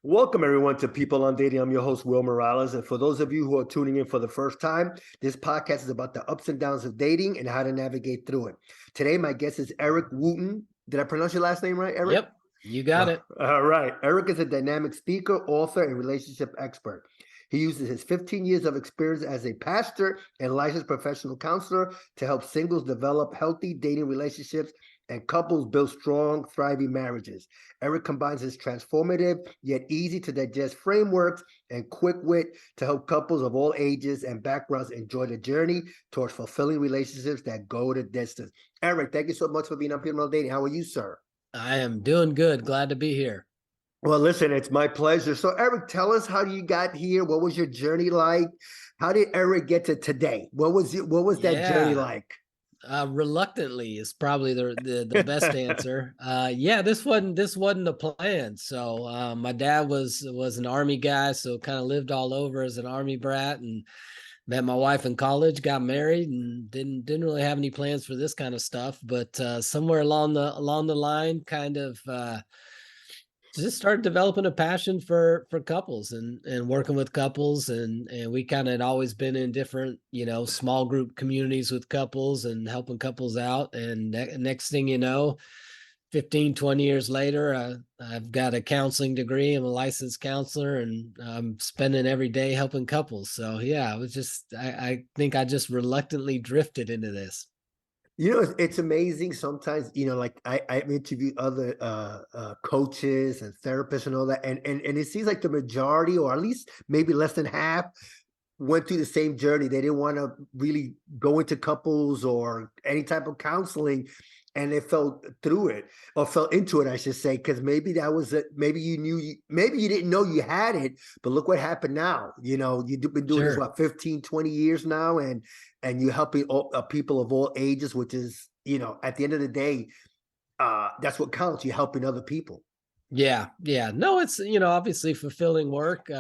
Welcome, everyone, to People on Dating. I'm your host, Will Morales. And for those of you who are tuning in for the first time, this podcast is about the ups and downs of dating and how to navigate through it. Today, my guest is Eric Wooten. Did I pronounce your last name right, Eric? Yep, you got it. All right. Eric is a dynamic speaker, author, and relationship expert. He uses his 15 years of experience as a pastor and licensed professional counselor to help singles develop healthy dating relationships and couples build strong, thriving marriages. Eric combines his transformative yet easy to digest frameworks and quick wit to help couples of all ages and backgrounds enjoy the journey towards fulfilling relationships that go the distance. Eric, thank you so much for being on People on Dating. How are you, sir? I am doing good. Glad to be here. Well, listen, it's my pleasure. So, Eric, tell us how you got here. What was your journey like? How did Eric get to today? What was that journey like? Reluctantly is probably the best answer. This wasn't the plan. So my dad was an Army guy, so kind of lived all over as an Army brat, and met my wife in college, got married, and didn't really have any plans for this kind of stuff. But somewhere along the line, kind of just started developing a passion for couples and working with couples, and we kind of had always been in different small group communities with couples and helping couples out. And next thing you know, 15-20 years later, I've got a counseling degree. I'm a licensed counselor, and I'm spending every day helping couples. So yeah, it was just I think I just reluctantly drifted into this. It's amazing sometimes, like I've interviewed other coaches and therapists and all that. And it seems like the majority, or at least maybe less than half, went through the same journey. They didn't want to really go into couples or any type of counseling. And they fell through it, or fell into it, I should say, because maybe that was it. Maybe maybe you didn't know you had it, but look what happened now. You've been doing this, what, 15, 20 years now, and you're helping people of all ages, which is, at the end of the day, that's what counts. You're helping other people. Yeah. No, it's obviously fulfilling work,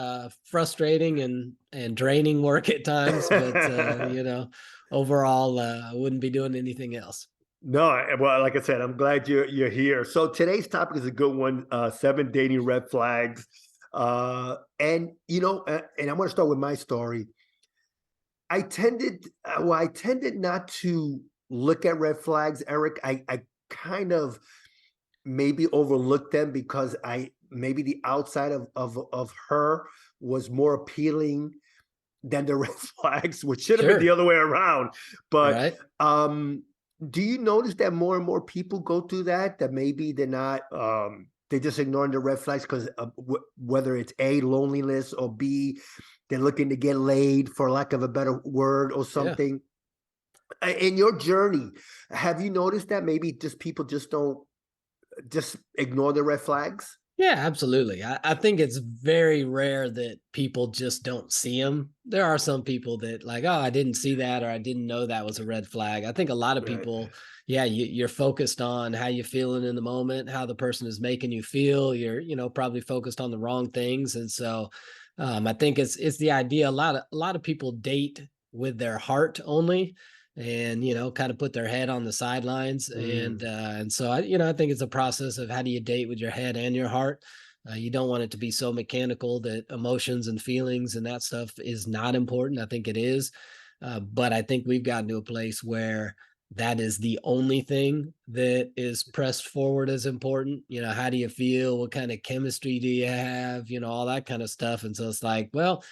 frustrating and draining work at times, but overall, I wouldn't be doing anything else. No, well, like I said, I'm glad you're here. So today's topic is a good one: 7 dating red flags. And I'm going to start with my story. I tended not to look at red flags, Eric. I kind of maybe overlooked them because maybe the outside of her was more appealing than the red flags, which should have been the other way around. But right. Do you notice that more and more people go through that maybe they're not, they're just ignoring the red flags because whether it's A, loneliness, or B, they're looking to get laid, for lack of a better word, or something. Yeah. In your journey, have you noticed that maybe just people just don't ignore the red flags? Yeah, absolutely. I think it's very rare that people just don't see them. There are some people that like, oh, I didn't see that, or I didn't know that was a red flag. I think a lot of people, you're focused on how you're feeling in the moment, how the person is making you feel. You're, probably focused on the wrong things. And so I think it's the idea. A lot of people date with their heart only, and kind of put their head on the sidelines. And so I think it's a process of how do you date with your head and your heart. You don't want it to be so mechanical that emotions and feelings and that stuff is not important. I think it is, but I think we've gotten to a place where that is the only thing that is pressed forward as important. How do you feel? What kind of chemistry do you have? All that kind of stuff. And so it's like, well,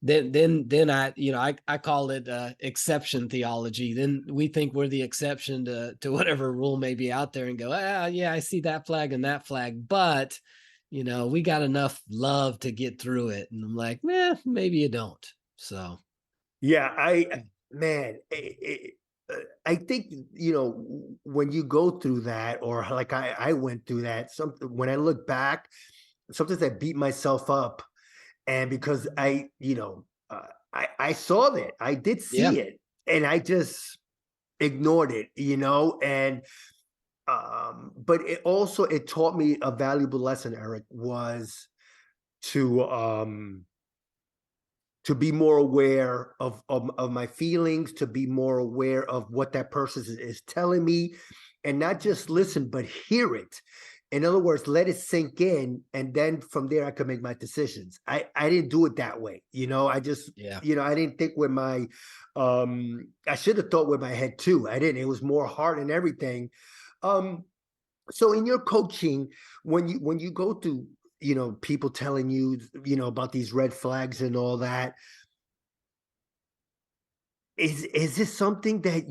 then I call it exception theology. Then we think we're the exception to whatever rule may be out there, and go, yeah, I see that flag and that flag, but we got enough love to get through it. And I'm like, maybe you don't. So yeah, I think when you go through that, or like I went through that, when I look back, sometimes I beat myself up. And because I saw that, I did see it, and I just ignored it, and but it taught me a valuable lesson, Eric, was to be more aware of my feelings, to be more aware of what that person is telling me, and not just listen, but hear it. In other words, let it sink in, and then from there I could make my decisions. I didn't do it that way. I just, Yeah. I didn't think with my I should have thought with my head too. I didn't. It was more heart and everything. Um so in your coaching, when you go through, people telling you, about these red flags and all that, is this something that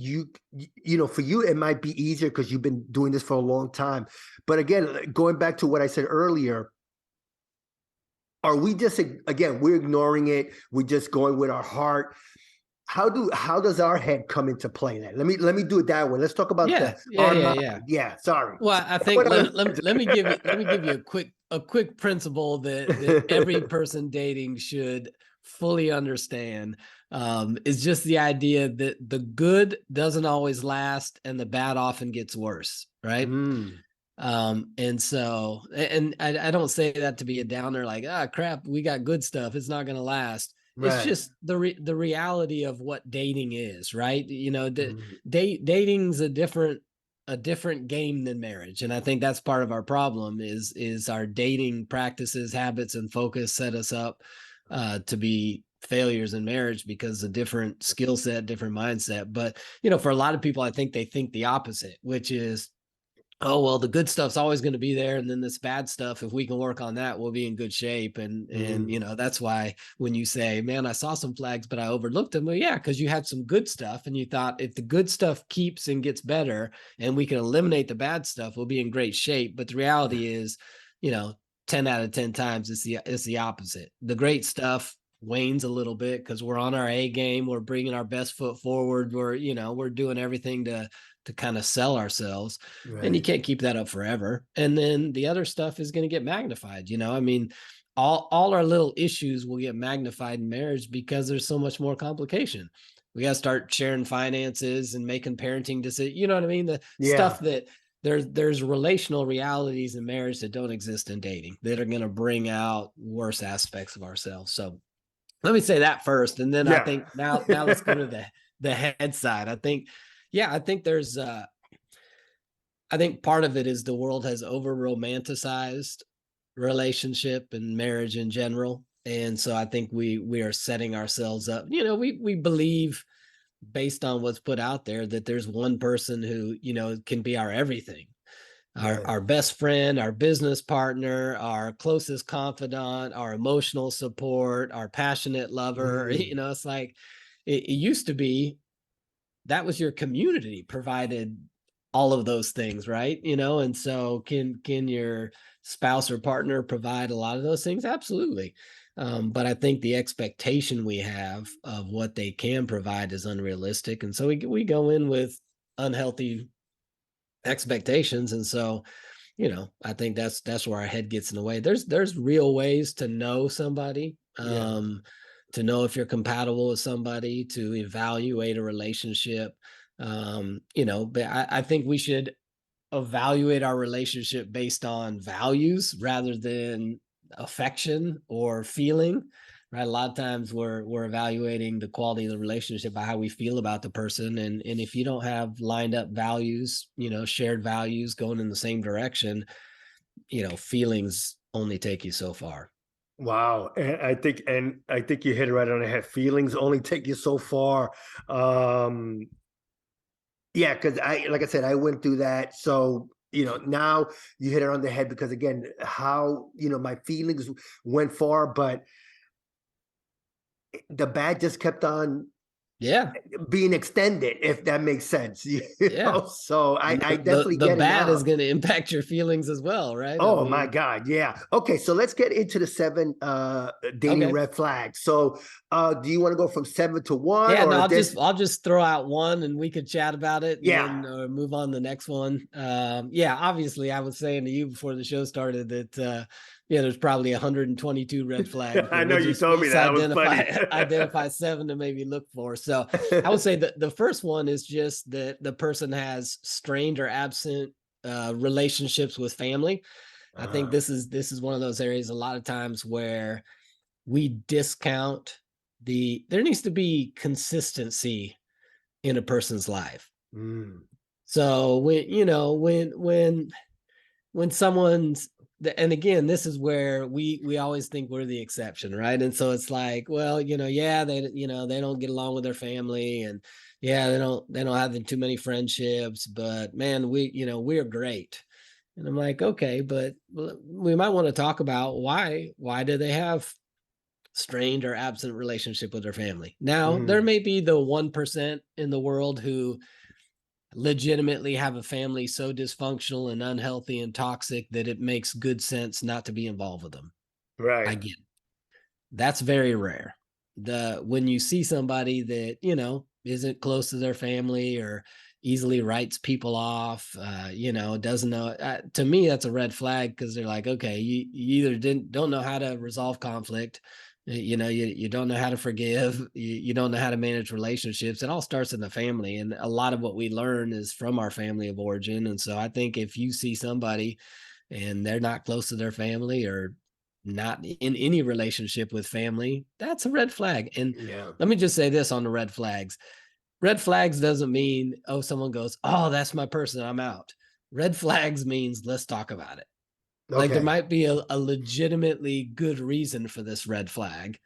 for you it might be easier because you've been doing this for a long time, but again, going back to what I said earlier, are we just, again, we're ignoring it, we're just going with our heart? How does our head come into play then? Let me do it that way. Let's talk about Yeah. the Yeah. our Yeah. mind. Yeah. Yeah, sorry. Well, I I think went on let me give you a quick principle that every person dating should fully understand. Is just the idea that the good doesn't always last and the bad often gets worse, right? Mm, And so, and I don't say that to be a downer, like, crap, we got good stuff, it's not going to last. It's right. just the reality of what dating is, right? Mm, Dating's a different game than marriage, and I think that's part of our problem is our dating practices, habits, and focus set us up to be failures in marriage because a different skill set, different mindset. But for a lot of people, I think they think the opposite, which is, oh well, the good stuff's always going to be there, and then this bad stuff, if we can work on that, we'll be in good shape. And mm, that's why when you say, man, I saw some flags but I overlooked them, well, yeah, because you had some good stuff and you thought if the good stuff keeps and gets better and we can eliminate the bad stuff, we'll be in great shape. But the reality is, you know 10 out of 10 times it's the opposite. The great stuff wanes a little bit because we're on our A game, we're bringing our best foot forward, we're doing everything to kind of sell ourselves, and you right. can't keep that up forever. And then the other stuff is going to get magnified. I mean, all our little issues will get magnified in marriage because there's so much more complication. We got to start sharing finances and making parenting decisions. You know what I mean? The Yeah, stuff that there's relational realities in marriage that don't exist in dating that are going to bring out worse aspects of ourselves. So let me say that first, and then I yeah. think now let's go to the head side. I think there's I think part of it is the world has over romanticized relationship and marriage in general. And so I think we are setting ourselves up. We believe based on what's put out there that there's one person who, can be our everything. Our Right. our best friend, our business partner, our closest confidant, our emotional support, our passionate lover. Mm, It's like it used to be that was your community provided all of those things, right? And so can your spouse or partner provide a lot of those things? Absolutely. But I think the expectation we have of what they can provide is unrealistic, and so we go in with unhealthy expectations. And so I think that's where our head gets in the way. There's real ways to know somebody, yeah. to know if you're compatible with somebody, to evaluate a relationship. But I think we should evaluate our relationship based on values rather than affection or feeling. Right, a lot of times we're evaluating the quality of the relationship by how we feel about the person, and if you don't have lined up values, shared values going in the same direction, feelings only take you so far. Wow. And I think you hit it right on the head. Feelings only take you so far. Um, yeah, because like I said, I went through that. So, now you hit it on the head because again, how, my feelings went far, but the bad just kept on Yeah. being extended, if that makes sense. Yeah. So And I the definitely the get it bad is now. going to impact your feelings as well, right? I Oh my mean, God, yeah. Okay, so let's get into the seven dating okay. red flags. So do you want to go from seven to one, Yeah, no, or I'll this? just throw out one and we could chat about it and Yeah. then move on to the next one. Yeah, obviously I was saying to you before the show started that yeah, there's probably 122 red flags, I but know we'll you just told we'll me just that. That was funny. identify seven to maybe look for. So I would say that the first one is just that the person has strained or absent relationships with family. I think uh, this is one of those areas a lot of times where we discount there needs to be consistency in a person's life. mm, So when when someone's, and again, this is where we always think we're the exception, right? And so it's like, well, yeah, they don't get along with their family, and yeah, they don't have too many friendships, but man, we're great. And I'm like, okay, but we might want to talk about why do they have strained or absent relationship with their family. Now, there Mm, may be the 1% in the world who legitimately have a family so dysfunctional and unhealthy and toxic that it makes good sense not to be involved with them. I right. get it. That's very rare. When you see somebody that, isn't close to their family or easily writes people off, doesn't know, to me, that's a red flag, because they're like, okay, you either don't know how to resolve conflict, you don't know how to forgive, you don't know how to manage relationships. It all starts in the family, and a lot of what we learn is from our family of origin. And so I think if you see somebody and they're not close to their family or not in any relationship with family, that's a red flag. And Yeah. let me just say this on the red flags. Red flags doesn't mean, oh, someone goes, oh, that's my person, I'm out. Red flags means let's talk about it. Like there Okay. might be a legitimately good reason for this red flag.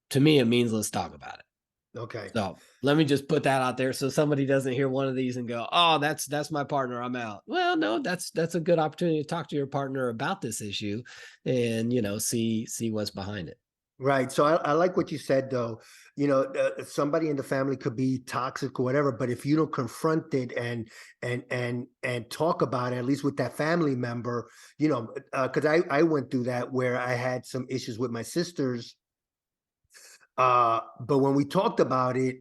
To me, it means let's talk about it. Okay. So let me just put that out there so somebody doesn't hear one of these and go, "Oh, that's my partner. I'm out." Well, no, that's a good opportunity to talk to your partner about this issue, and see what's behind it. Right. So I like what you said, though. Somebody in the family could be toxic or whatever, but if you don't confront it and talk about it, at least with that family member, because I went through that where I had some issues with my sisters. But when we talked about it,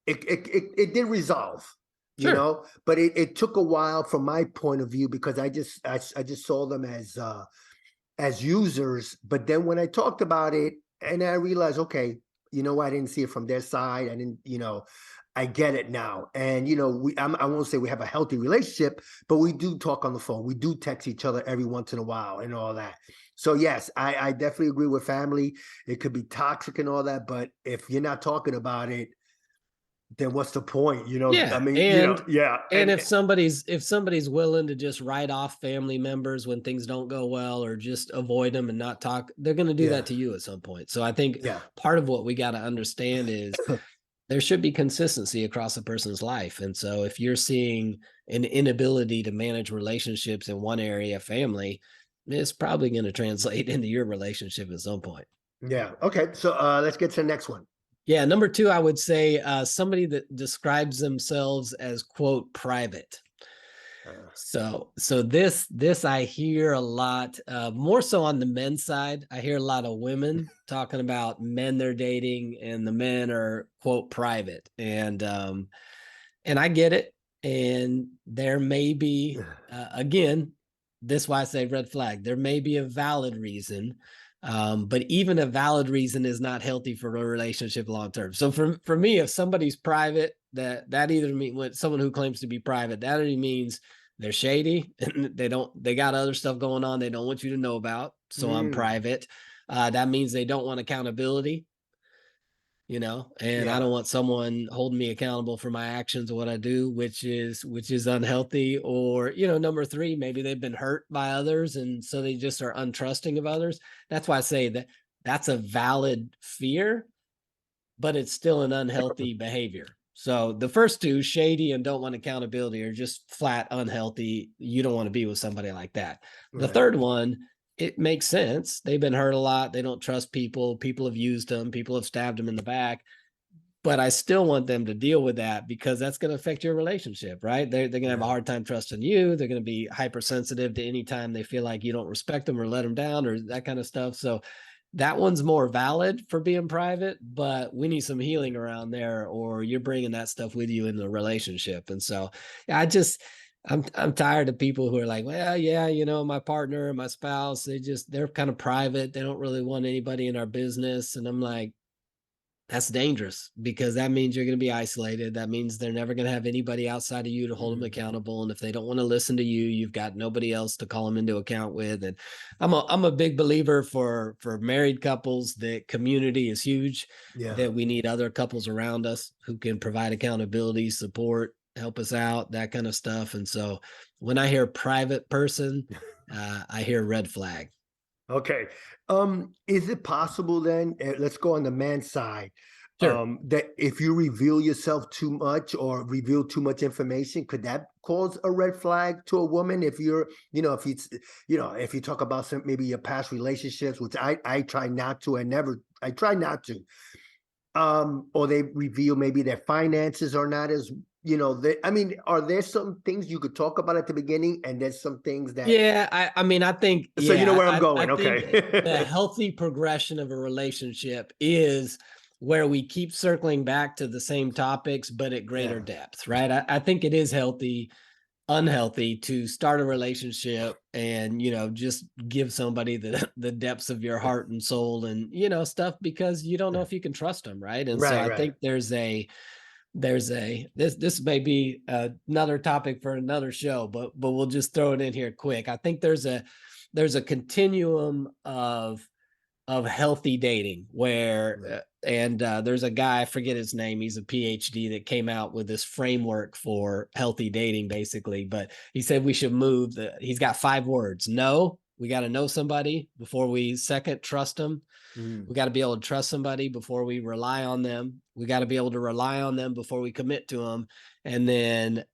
it did resolve, Sure. but it took a while from my point of view because I just saw them as users. But then when I talked about it and I realized, okay, I didn't see it from their side. I didn't, I get it now. And, I won't say we have a healthy relationship, but we do talk on the phone. We do text each other every once in a while and all that. So yes, I definitely agree with family. It could be toxic and all that, but if you're not talking about it, then what's the point? I Yeah, mean, and yeah. and if somebody's willing to just write off family members when things don't go well, or just avoid them and not talk, they're going to do Yeah, that to you at some point. So I think yeah. part of what we got to understand is there should be consistency across a person's life. And so if you're seeing an inability to manage relationships in one area, family, it's probably going to translate into your relationship at some point. Yeah. Okay. So let's get to the next one. Yeah, number two, I would say somebody that describes themselves as quote private. Uh, So this I hear a lot, more so on the men's side. I hear a lot of women talking about men they're dating, and the men are quote private, and I get it. And there may be, again, this is why I say red flag. There may be a valid reason, but even a valid reason is not healthy for a relationship long term. So for me, if somebody's private, that either means, when someone who claims to be private, that either means they're shady and they got other stuff going on they don't want you to know about. So I'm mm, private. That means they don't want accountability, and I yeah. don't want someone holding me accountable for my actions or what I do, which is unhealthy. Or, number three, maybe they've been hurt by others, and so they just are untrusting of others. That's why I say that that's a valid fear, but it's still an unhealthy behavior. So the first two, shady and don't want accountability, are just flat unhealthy. You don't want to be with somebody like that. The Right. third one, it makes sense. They've been hurt a lot. They don't trust people. People have used them. People have stabbed them in the back. But I still want them to deal with that, because that's going to affect your relationship, right? They're going to have a Yeah. hard time trusting you. They're going to be hypersensitive to any time they feel like you don't respect them or let them down or that kind of stuff. So that one's more valid for being private, but we need some healing around there, or you're bringing that stuff with you in the relationship. And so I'm tired of people who are like, well, yeah, my partner, my spouse, they're kind of private. They don't really want anybody in our business. And I'm like, that's dangerous, because that means you're going to be isolated. That means they're never going to have anybody outside of you to hold them Mm, accountable. And if they don't want to listen to you, you've got nobody else to call them into account with. And I'm a big believer for married couples that community is huge, yeah. that we need other couples around us who can provide accountability, support. help us out, that kind of stuff. And so when I hear private person, I hear red flag. Okay. Is it possible then, let's go on the man's side, Sure. that if you reveal yourself too much or reveal too much information, could that cause a red flag to a woman? If you're, if it's, if you talk about some maybe your past relationships, which I try not to, I try not to. Or they reveal maybe their finances are not as, I mean, are there some things you could talk about at the beginning, and there's some things that, Yeah, I mean, I think, so you know yeah, where I'm I going? think the Okay. healthy progression of a relationship is where we keep circling back to the same topics, but at greater Yeah. depth, right? I think it is unhealthy to start a relationship and, just give somebody the depths of your heart and soul and, stuff, because you don't know if you can trust them, right? And so Right, I right. think this may be another topic for another show, but we'll just throw it in here quick. I think there's a continuum of healthy dating where Right. and there's a guy, I forget his name, he's a PhD, that came out with this framework for healthy dating basically, but he said we should he's got 5 words. No, we got to know somebody before we second trust them. Mm. We got to be able to trust somebody before we rely on them. We got to be able to rely on them before we commit to them. And then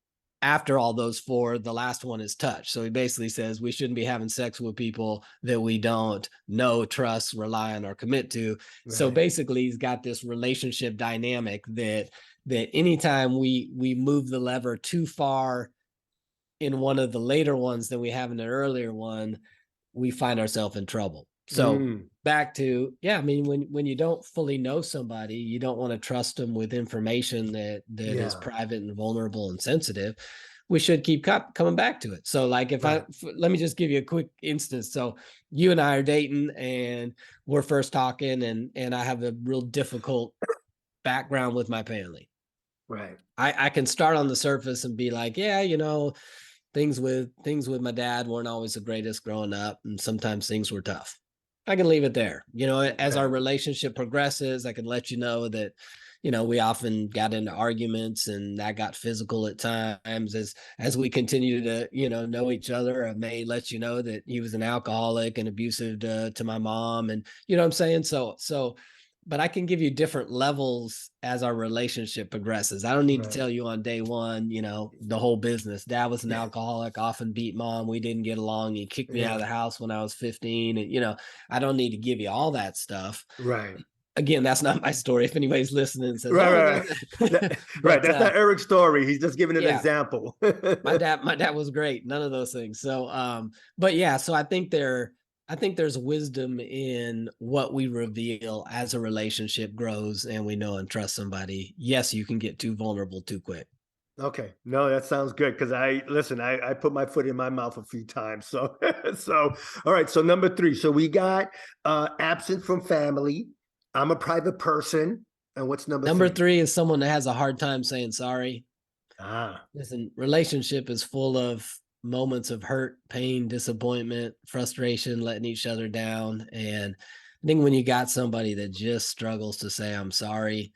after all those 4, the last one is touch. So he basically says we shouldn't be having sex with people that we don't know, trust, rely on, or commit to. So Right. basically, he's got this relationship dynamic that anytime we move the lever too far in one of the later ones than we have in the earlier one, we find ourselves in trouble. So Mm. back to, yeah, I mean, when you don't fully know somebody, you don't want to trust them with information that is Yeah. private and vulnerable and sensitive. We should keep coming back to it. So like Right. let me just give you a quick instance. So you and I are dating and we're first talking, and I have a real difficult background with my family. Right. I can start on the surface and be like, yeah, things with my dad weren't always the greatest growing up, and sometimes things were tough. I can leave it there. As our Okay. relationship progresses, I can let you know that, we often got into arguments and that got physical at times. As we continue to, know each other, I may let you know that he was an alcoholic and abusive to my mom. And you know what I'm saying? So but I can give you different levels as our relationship progresses. I don't need to Right. tell you on day one, the whole business. Dad was an alcoholic, often beat mom. We didn't get along. He kicked me out of Yeah. the house when I was 15. And, I don't need to give you all that stuff. Right. Again, that's not my story. If anybody's listening and says, Right. oh, Right. Right. but That's not Eric's story. He's just giving an yeah, example. my dad was great. None of those things. So, but yeah, so I think there's wisdom in what we reveal as a relationship grows and we know and trust somebody. Yes, you can get too vulnerable too quick. Okay. No, that sounds good, because I put my foot in my mouth a few times. So so all right. So number 3. So we got absent from family. I'm a private person. And what's number Number 3? 3 is someone that has a hard time saying sorry. Ah. Listen, relationship is full of moments of hurt, pain, disappointment, frustration, letting each other down. And I think when you got somebody that just struggles to say, I'm sorry,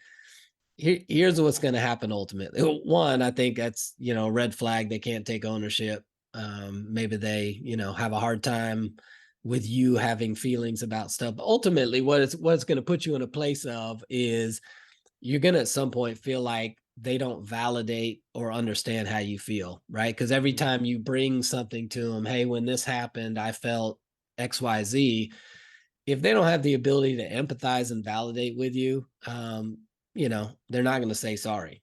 here's what's going to happen ultimately. One, I think that's, red flag. They can't take ownership. Maybe they, have a hard time with you having feelings about stuff. But ultimately, what's going to put you in a place of is you're going to at some point feel like they don't validate or understand how you feel, right? Because every Mm. time you bring something to them, hey, when this happened, I felt XYZ. If they don't have the ability to empathize and validate with you, they're not going to say sorry.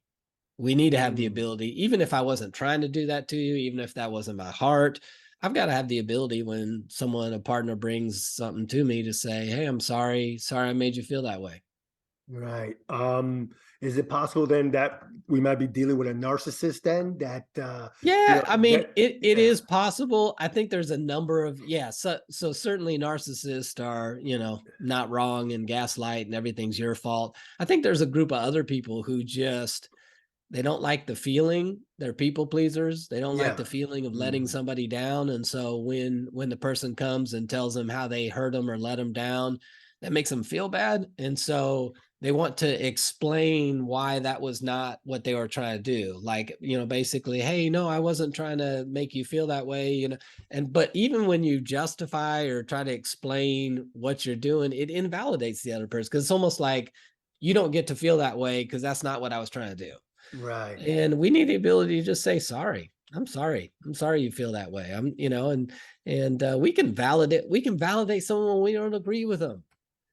We need to have the Mm. ability, even if I wasn't trying to do that to you, even if that wasn't my heart, I've got to have the ability when a partner brings something to me to say, hey, I'm sorry. Sorry I made you feel that way. Right. Is it possible then that we might be dealing with a narcissist then, that Yeah, I mean, that it yeah. is possible. I think there's a number of, yeah, so certainly narcissists are, not wrong and gaslight and everything's your fault. I think there's a group of other people who just they don't like the feeling. They're people pleasers. They don't like Yeah. the feeling of letting Mhm. somebody down. And so when the person comes and tells them how they hurt them or let them down, that makes them feel bad. And so they want to explain why that was not what they were trying to do. Like, basically, hey, no, I wasn't trying to make you feel that way, but even when you justify or try to explain what you're doing, it invalidates the other person, because it's almost like you don't get to feel that way because that's not what I was trying to do. Right. And we need the ability to just say sorry. I'm sorry. I'm sorry you feel that way. And we can validate someone when we don't agree with them.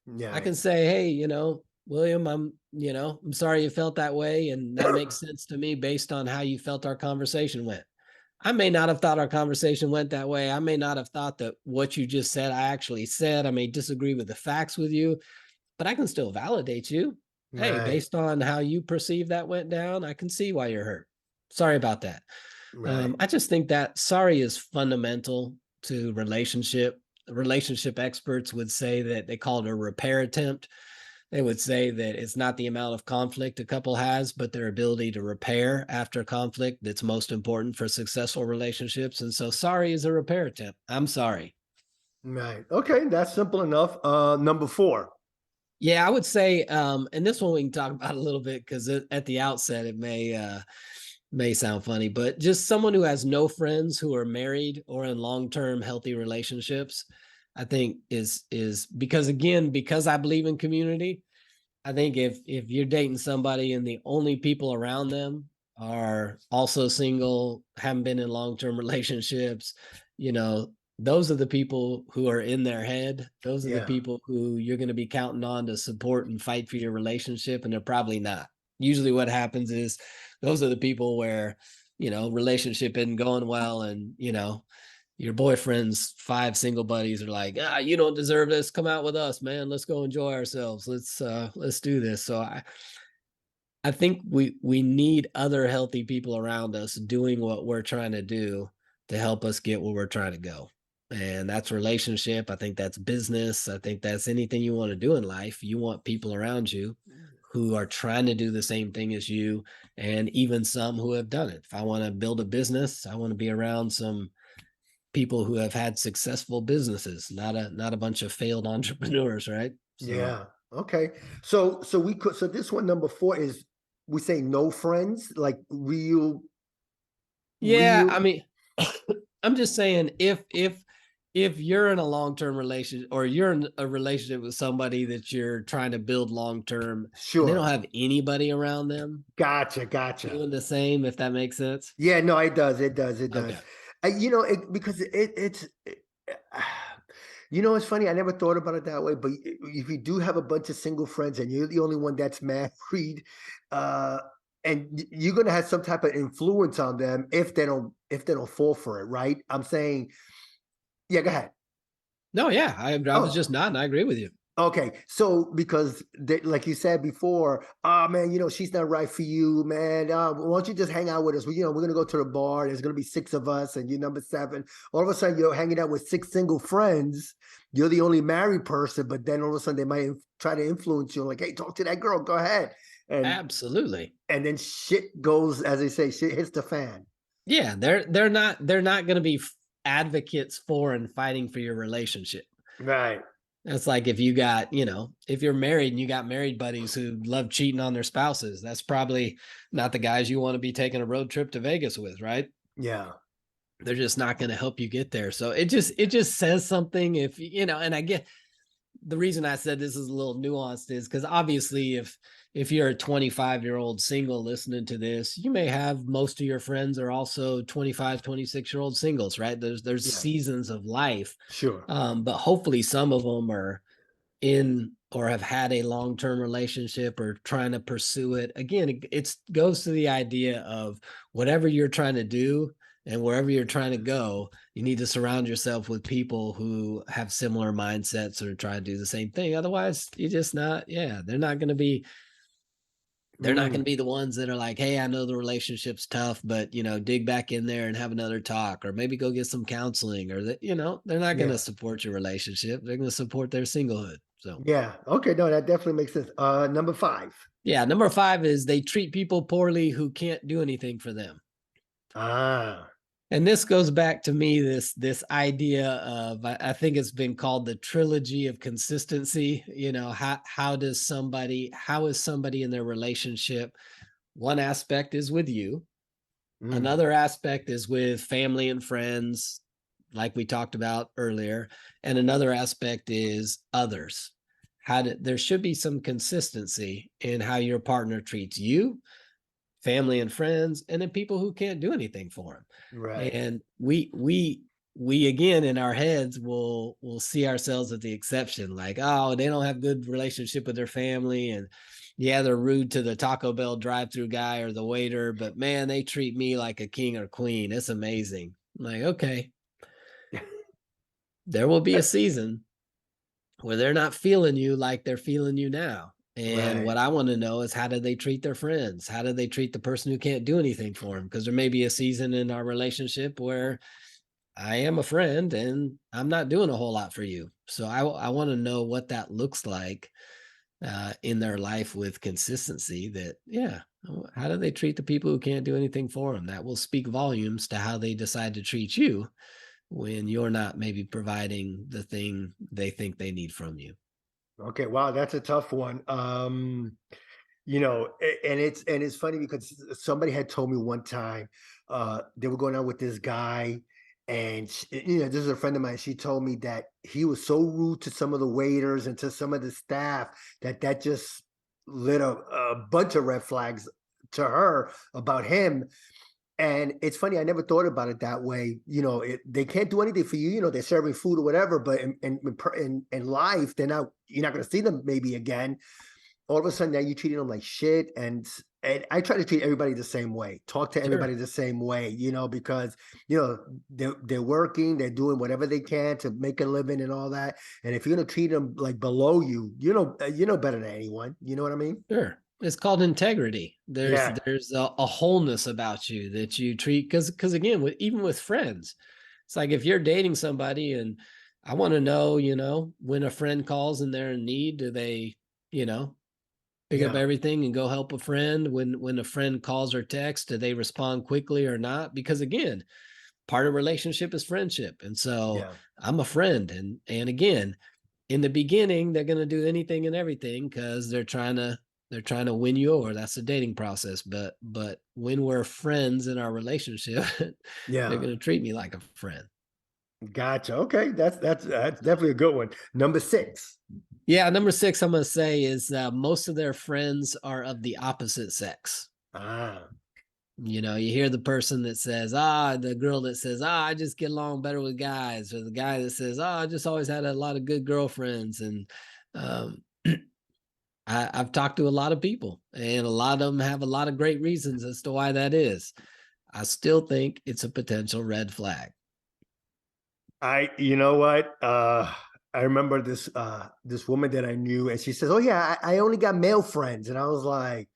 I Yeah. can say, hey, William, I'm sorry you felt that way. And that makes sense to me based on how you felt our conversation went. I may not have thought our conversation went that way. I may not have thought that what you just said, I actually said. I may disagree with the facts with you, but I can still validate you. Hey, Right. based on how you perceive that went down, I can see why you're hurt. Sorry about that. Right. I just think that sorry is fundamental to relationship. Relationship experts would say that they call it a repair attempt. They would say that it's not the amount of conflict a couple has, but their ability to repair after conflict that's most important for successful relationships. And so sorry is a repair attempt. I'm sorry. Right. Okay, that's simple enough. Number four. Yeah, I would say, and this one we can talk about a little bit because at the outset it may sound funny, but just someone who has no friends who are married or in long-term healthy relationships, I think is because I believe in community. I think if you're dating somebody and the only people around them are also single, haven't been in long-term relationships, you know, those are the people who are in their head. Those are the Yeah. people who you're going to be counting on to support and fight for your relationship, and they're probably not. Usually what happens is those are the people where, relationship isn't going well, and your boyfriend's five single buddies are like, you don't deserve this. Come out with us, man. Let's go enjoy ourselves. Let's do this. So I think we need other healthy people around us doing what we're trying to do to help us get where we're trying to go. And that's relationship. I think that's business. I think that's anything you want to do in life. You want people around you who are trying to do the same thing as you, and even some who have done it. If I want to build a business, I want to be around some people who have had successful businesses, not a bunch of failed entrepreneurs, right? So Yeah. Okay. So this one number four is we say no friends, like yeah, I real. mean, I'm just saying if you're in a long-term relationship, or you're in a relationship with somebody that you're trying to build long-term, and they don't Sure. have anybody around them Gotcha. Gotcha. doing the same, if that makes sense. Yeah. No, it does. It does. It Okay. does. Because it's funny. I never thought about it that way. But if you do have a bunch of single friends and you're the only one that's married, uh, and you're gonna have some type of influence on them if they don't fall for it, right? I'm saying, yeah. Go ahead. No, yeah, I was Oh, just nodding. I agree with you. okay. So because like you said before, oh man, she's not right for you, man. Why don't you just hang out with us? We're gonna go to the bar. There's gonna be six of us, and you're number seven. All of a sudden, you're hanging out with six single friends. You're the only married person, but then all of a sudden, they might try to influence you, like, hey, talk to that girl. Go ahead, and Absolutely. and then shit goes, as they say, shit hits the fan. Yeah, they're not going to be advocates for and fighting for your relationship. Right. That's like if you got, if you're married and you got married buddies who love cheating on their spouses, that's probably not the guys you want to be taking a road trip to Vegas with, right? Yeah. They're just not going to help you get there. So it just says something, if and I get the reason I said this is a little nuanced is because obviously if you're a 25-year-old single listening to this, you may have most of your friends are also 25, 26-year-old singles, right? There's Yeah. seasons of life. Sure. But hopefully some of them are in or have had a long-term relationship or trying to pursue it. Again, it goes to the idea of whatever you're trying to do and wherever you're trying to go, you need to surround yourself with people who have similar mindsets or try to do the same thing. Otherwise, you're just not, yeah, they're not going to Mm, be the ones that are like, hey, I know the relationship's tough, but dig back in there and have another talk, or maybe go get some counseling, or that, they're not going to yeah. support your relationship. They're going to support their singlehood. So Yeah. Okay. No, that definitely makes sense. Number five. yeah, number 5 is they treat people poorly who can't do anything for them. Ah. And this goes back to me, this idea of, I think it's been called the trilogy of consistency. You know, how is somebody in their relationship? One aspect is with you. Mm, Another aspect is with family and friends, like we talked about earlier. And another aspect is others. There should be some consistency in how your partner treats you, family and friends, and then people who can't do anything for them. right. And we again in our heads will see ourselves as the exception, like, oh, they don't have good relationship with their family, and yeah, they're rude to the Taco Bell drive-through guy or the waiter, but man, they treat me like a king or queen. It's amazing. I'm like, okay, there will be a season where they're not feeling you like they're feeling you now. And Right. what I want to know is, how do they treat their friends? How do they treat the person who can't do anything for them? Because there may be a season in our relationship where I am a friend and I'm not doing a whole lot for you. So I want to know what that looks like in their life with consistency. That, yeah, how do they treat the people who can't do anything for them? That will speak volumes to how they decide to treat you when you're not maybe providing the thing they think they need from you. Okay. Wow, that's a tough one. And it's funny because somebody had told me one time they were going out with this guy, and this is a friend of mine. She told me that he was so rude to some of the waiters and to some of the staff that just lit a bunch of red flags to her about him. And it's funny, I never thought about it that way. They can't do anything for you. They're serving food or whatever, but in life, you're not going to see them maybe again. All of a sudden, now you're treating them like shit. And I try to treat everybody the same way, talk to Sure. everybody the same way, because they're working, they're doing whatever they can to make a living and all that. And if you're gonna treat them like below you, you know better than anyone. You know what I mean? Sure. It's called integrity. There's Yeah, there's a wholeness about you that you treat, because again, even with friends, it's like if you're dating somebody, and I want to know, when a friend calls and they're in need, do they, you know, pick up yeah, everything and go help a friend? When a friend calls or texts, do they respond quickly or not? Because again, part of relationship is friendship. And so yeah. I'm a friend. And again, in the beginning, they're going to do anything and everything because they're trying to win you over. That's the dating process. But when we're friends in our relationship, they're Yeah. going to treat me like a friend. Gotcha. Okay, that's definitely a good one. Number six. Yeah, number six, I'm going to say, is most of their friends are of the opposite sex. Ah, You hear the person that says, the girl that says, I just get along better with guys, or the guy that says, I just always had a lot of good girlfriends. And um, I've talked to a lot of people, and a lot of them have a lot of great reasons as to why that is. I still think it's a potential red flag. you know what? I remember this woman that I knew, and she says, "Oh yeah, I only got male friends," and I was like,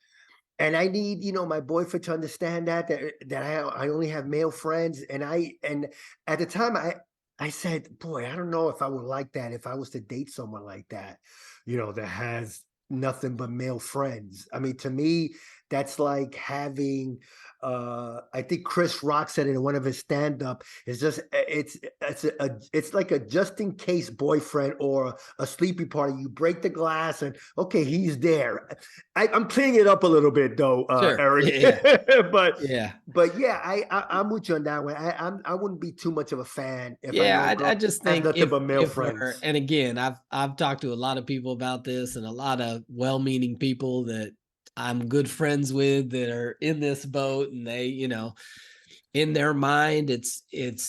and I need my boyfriend to understand that I only have male friends, and at the time I said, boy, I don't know if I would like that if I was to date someone like that, that has nothing but male friends. I mean, to me, that's like having I think Chris Rock said it in one of his stand-up. It's like a just in case boyfriend or a sleepy party. You break the glass and okay, he's there. I'm cleaning it up a little bit though, Sure. Eric. Yeah. but Yeah. but yeah, I'm with you on that one. I wouldn't be too much of a fan if I know a Yeah. I girl just has think nothing but male if we're, friends. and again, I've talked to a lot of people about this, and a lot of well-meaning people that I'm good friends with that are in this boat, and they, in their mind, it's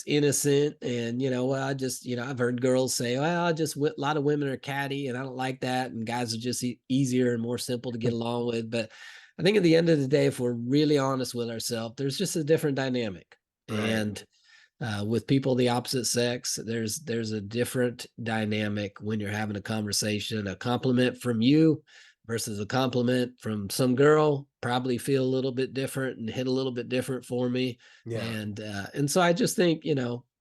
innocent. And well, I just, I've heard girls say, well, a lot of women are catty and I don't like that, and guys are just easier and more simple to get along with. But I think at the end of the day, if we're really honest with ourselves, there's just a different dynamic. Right. And with people of the opposite sex, there's a different dynamic when you're having a conversation. A compliment from you versus a compliment from some girl probably feel a little bit different and hit a little bit different for me. Yeah. And so I just think,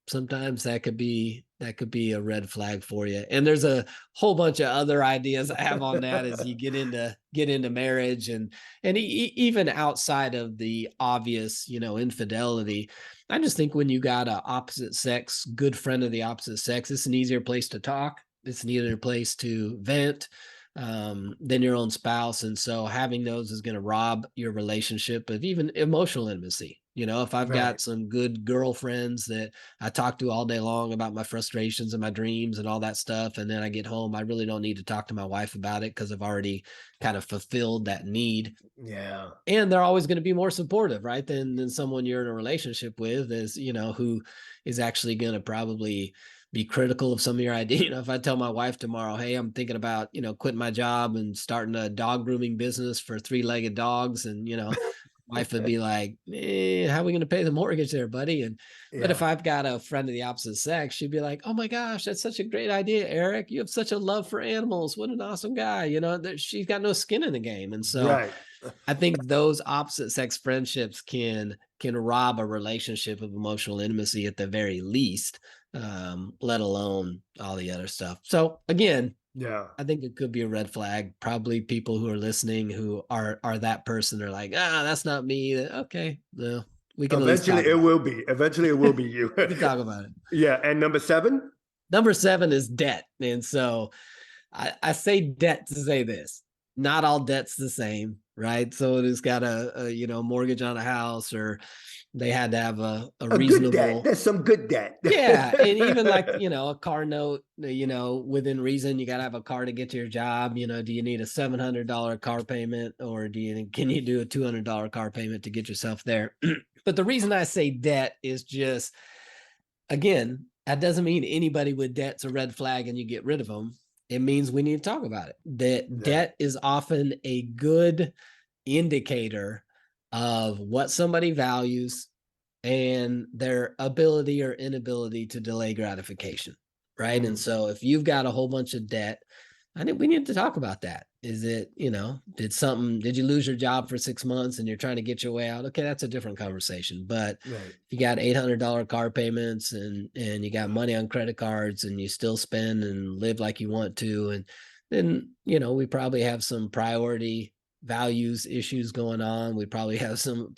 sometimes that could be a red flag for you. And there's a whole bunch of other ideas I have on that as you get into marriage and even outside of the obvious, you know, infidelity. I just think when you got a opposite sex, good friend of the opposite sex, it's an easier place to talk. It's an easier place to vent than your own spouse. And so having those is going to rob your relationship of even emotional intimacy. You know, if I've Right. got some good girlfriends that I talk to all day long about my frustrations and my dreams and all that stuff, and then I get home, I really don't need to talk to my wife about it because I've already kind of fulfilled that need. Yeah. And they're always going to be more supportive, right? Than someone you're in a relationship with is, you know, who is actually going to probably be critical of some of your ideas. You know, if I tell my wife tomorrow, hey, I'm thinking about, you know, quitting my job and starting a dog grooming business for three-legged dogs, and, you know, wife would be like, how are we going to pay the mortgage there, buddy? And but if Yeah. I've got a friend of the opposite sex, she'd be like, oh my gosh, that's such a great idea, Eric. You have such a love for animals. What an awesome guy. You know, that she's got no skin in the game. And so Right. I think those opposite sex friendships can rob a relationship of emotional intimacy at the very least, let alone all the other stuff. So again, Yeah. I think it could be a red flag. Probably people who are listening who are that person are like, ah, that's not me. Okay, no, we can at least Eventually talk it about will be. Eventually it will it. be you. We can talk about it. Yeah. And number seven? Number 7 is debt, and so I say debt to say this. Not all debt's the same, right? So who's got a you know mortgage on a house, or they had to have a A good debt. reasonable. There's some good debt. Yeah, and even like, you know, a car note, you know, within reason, you got to have a car to get to your job. You know, do you need a $700 car payment, or can you do a $200 car payment to get yourself there? But the reason I say debt is just, again, that doesn't mean anybody with debt's a red flag and you get rid of them. It means we need to talk about it. That Yeah. debt is often a good indicator of what somebody values and their ability or inability to delay gratification, right? And Mm. so if you've got a whole bunch of debt, I think we need to talk about that. Is it, you know, did you lose your job for 6 months and you're trying to get your way out? Okay, that's a different conversation. But Right. if you got $800 car payments and you got money on credit cards and you still spend and live like you want to, and then, you know, we probably have some priority values issues going on. We probably have some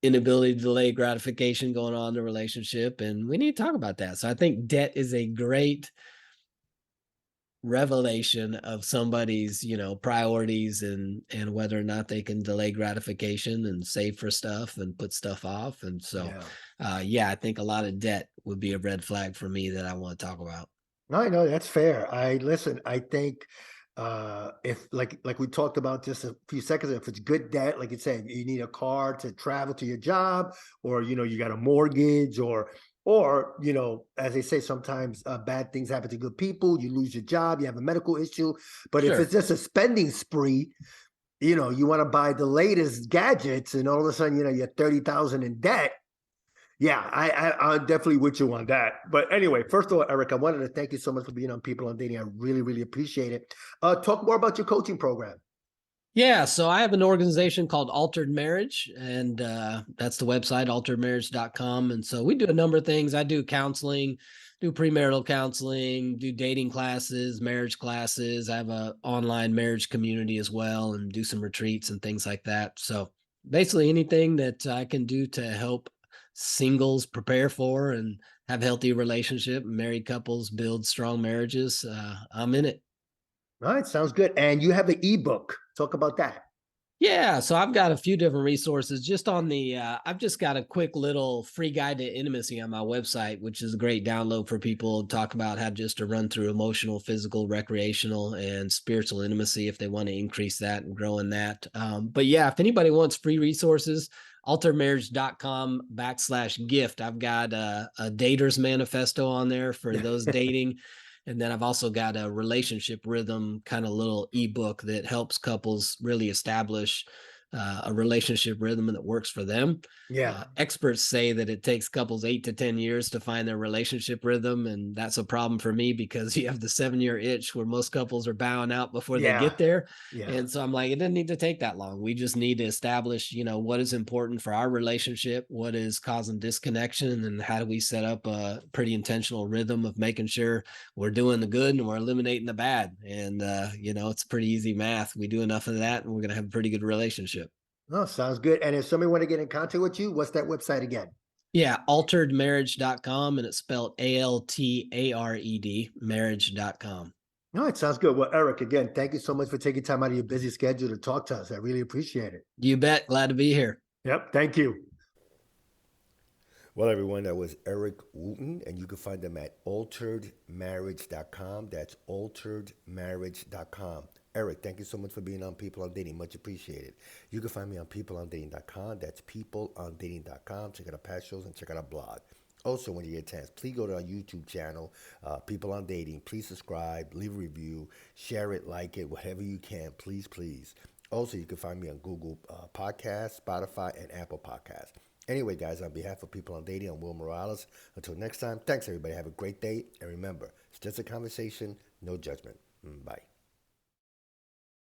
inability to delay gratification going on in the relationship, and we need to talk about that. So I think debt is a great revelation of somebody's, you know, priorities and whether or not they can delay gratification and save for stuff and put stuff off. And so Yeah. yeah, I think a lot of debt would be a red flag for me that I want to talk about. No, I know that's fair. I listen, I think if like we talked about just a few seconds ago, if it's good debt, like you said, you need a car to travel to your job, or you know, you got a mortgage, or you know, as they say, sometimes bad things happen to good people. You lose your job, you have a medical issue. But if it's Sure. just a spending spree, you know, you want to buy the latest gadgets, and all of a sudden, you know, you're 30,000 in debt. Yeah, I'm definitely with you on that. But anyway, first of all, Eric, I wanted to thank you so much for being on People on Dating. I really, really appreciate it. Talk more about your coaching program. Yeah, so I have an organization called Altered Marriage, and that's the website, alteredmarriage.com. And so we do a number of things. I do counseling, do premarital counseling, do dating classes, marriage classes. I have a online marriage community as well, and do some retreats and things like that. So basically anything that I can do to help singles prepare for and have healthy relationship, married couples build strong marriages, I'm in it. All right, sounds good. And you have an ebook. Talk about that. Yeah, so I've got a few different resources just on the I've just got a quick little free guide to intimacy on my website, which is a great download for people to talk about how just to run through emotional, physical, recreational, and spiritual intimacy if they want to increase that and grow in that. But yeah, if anybody wants free resources, altermarriage.com/gift. I've got a dater's manifesto on there for those dating. And then I've also got a relationship rhythm kind of little ebook that helps couples really establish a relationship rhythm that works for them. Yeah. Experts say that it takes couples 8 to 10 years to find their relationship rhythm, and that's a problem for me because you have the 7 year itch where most couples are bowing out before they Yeah. get there. Yeah. And so I'm like, it doesn't need to take that long. We just need to establish, what is important for our relationship, what is causing disconnection, and how do we set up a pretty intentional rhythm of making sure we're doing the good and we're eliminating the bad. And it's pretty easy math. We do enough of that, and we're gonna have a pretty good relationship. Oh, sounds good. And if somebody want to get in contact with you, what's that website again? Yeah, alteredmarriage.com, and it's spelled ALTARED, marriage.com. No, it sounds good. Well, Eric, again, thank you so much for taking time out of your busy schedule to talk to us. I really appreciate it. You bet. Glad to be here. Yep. Thank you. Well, everyone, that was Eric Wooten, and you can find him at alteredmarriage.com. That's alteredmarriage.com. Eric, thank you so much for being on People on Dating. Much appreciated. You can find me on peopleondating.com. That's peopleondating.com. Check out our past shows and check out our blog. Also, when you get a chance, please go to our YouTube channel, People on Dating. Please subscribe, leave a review, share it, like it, whatever you can. Please, please. Also, you can find me on Google Podcasts, Spotify, and Apple Podcasts. Anyway, guys, on behalf of People on Dating, I'm Will Morales. Until next time, thanks, everybody. Have a great day. And remember, it's just a conversation, no judgment. Bye.